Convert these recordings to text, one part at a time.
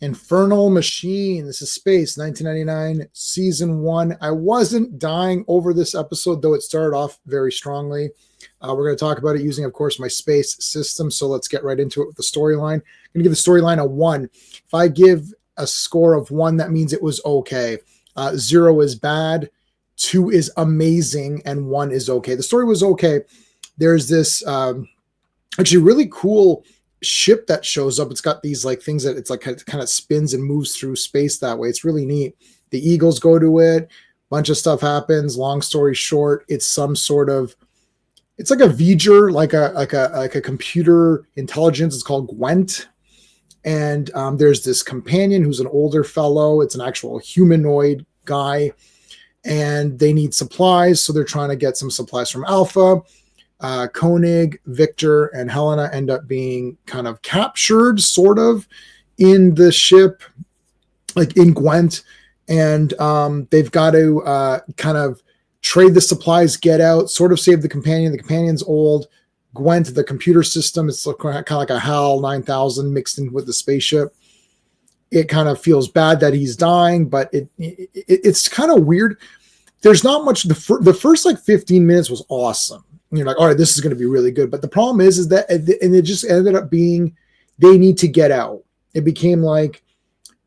Infernal Machine. This is Space, 1999, Season 1. I wasn't dying over this episode, though it started off very strongly. We're going to talk about it using, of course, my space system. So let's get right into it with the storyline. I'm going to give the storyline a 1. If I give a score of 1, that means it was okay. 0 is bad, 2 is amazing, and 1 is okay. The story was okay. There's this actually really cool ship that shows up. It's got these like things that it's like kind of spins and moves through space that way. It's really neat. The Eagles go to it. Bunch of stuff happens. Long story short, it's some sort of, it's like a V'ger, like a computer intelligence. It's called Gwent. And there's this companion who's an older fellow. It's an actual humanoid guy, and they need supplies. So they're trying to get some supplies from Alpha. Koenig, Victor, and Helena end up being kind of captured, sort of, in the ship, like in Gwent. And they've got to kind of trade the supplies, get out, sort of save the companion. The companion's old. Gwent, the computer system, it's kind of like a HAL 9000 mixed in with the spaceship. It kind of feels bad that he's dying, but it's kind of weird. There's not much. The first like 15 minutes was awesome. You're like, all right, this is going to be really good. But the problem is that, and it just ended up being, they need to get out. It became like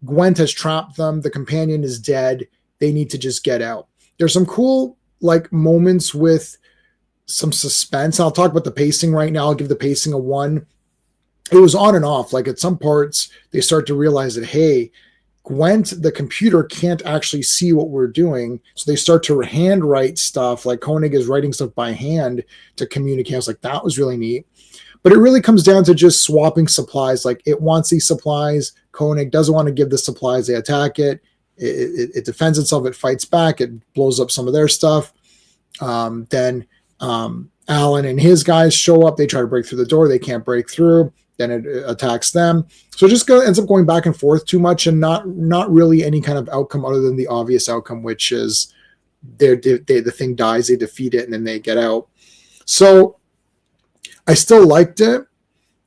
Gwent has trapped them. The companion is dead. They need to just get out. There's some cool like moments with some suspense. I'll talk about the pacing right now. I'll give the pacing a 1. It was on and off. Like at some parts, they start to realize that, hey, Gwent, the computer, can't actually see what we're doing. So they start to handwrite stuff. Like Koenig is writing stuff by hand to communicate. I was like, that was really neat. But it really comes down to just swapping supplies. Like it wants these supplies. Koenig doesn't want to give the supplies. They attack it. It defends itself. It fights back. It blows up some of their stuff. Then Alan and his guys show up. They try to break through the door. They can't break through. Then it attacks them. So it just ends up going back and forth too much, and not really any kind of outcome other than the obvious outcome, which is the thing dies, they defeat it, and then they get out. So I still liked it.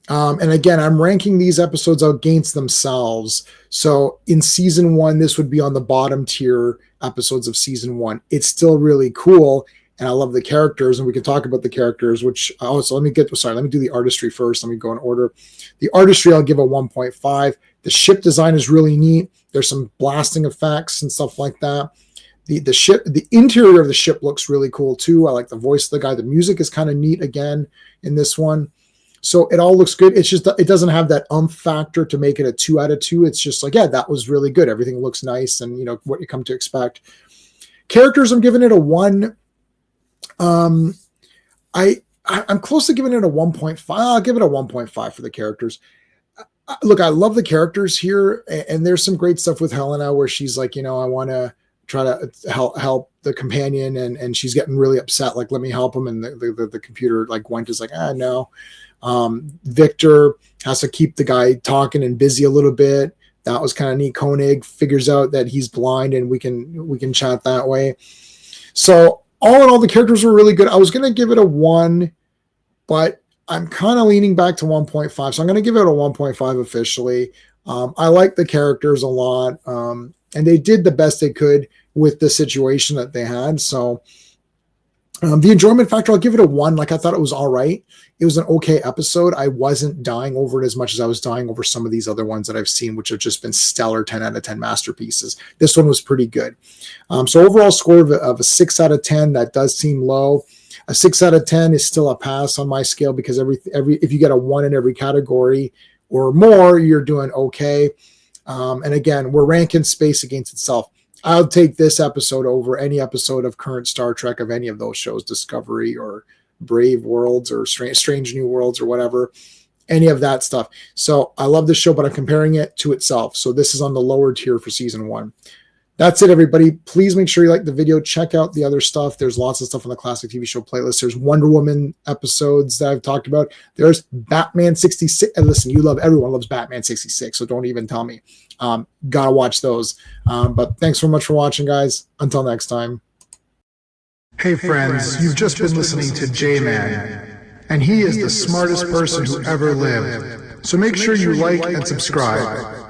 And again, I'm ranking these episodes against themselves. So in season 1, this would be on the bottom tier episodes of season 1. It's still really cool. And I love the characters, and we can talk about the characters, which also let me do the artistry first. Let me go in order. The artistry, I'll give a 1.5. The ship design is really neat. There's some blasting effects and stuff like that. The interior of the ship looks really cool too. I like the voice of the guy. The music is kind of neat again in this one. So it all looks good. It's just, it doesn't have that factor to make it a 2 out of 2. It's just like, yeah, that was really good. Everything looks nice, and you know what you come to expect. Characters, I'm giving it a 1. I'm close to giving it a 1.5. I'll give it a 1.5 for the characters. Look, I love the characters here, and there's some great stuff with Helena where she's like, you know, I want to try to help the companion, and she's getting really upset, like, let me help him, and the computer, like Gwent, is like, no. Victor has to keep the guy talking and busy a little bit. That was kind of neat. Koenig figures out that he's blind, and we can chat that way. So all in all, the characters were really good. I was going to give it a 1, but I'm kind of leaning back to 1.5. So I'm going to give it a 1.5 officially. I like the characters a lot. And they did the best they could with the situation that they had. So the enjoyment factor, I'll give it a 1. Like, I thought it was all right. It was an okay episode. I wasn't dying over it as much as I was dying over some of these other ones that I've seen, which have just been stellar 10 out of 10 masterpieces. This one was pretty good. So overall score of a 6 out of 10, that does seem low. A 6 out of 10 is still a pass on my scale, because if you get a 1 in every category or more, you're doing okay. And again, we're ranking space against itself. I'll take this episode over any episode of current Star Trek, of any of those shows, Discovery or Brave Worlds or Strange New Worlds or whatever, any of that stuff. So I love this show, but I'm comparing it to itself. So this is on the lower tier for season 1. That's it, everybody. Please make sure you like the video. Check out the other stuff. There's lots of stuff on the Classic TV Show playlist. There's Wonder Woman episodes that I've talked about. There's Batman 66. And listen, everyone loves Batman 66, so don't even tell me. Gotta watch those. But thanks so much for watching, guys. Until next time. Hey friends, you've just been listening to J-Man, and he is the smartest person who ever lived. So make sure you like and subscribe.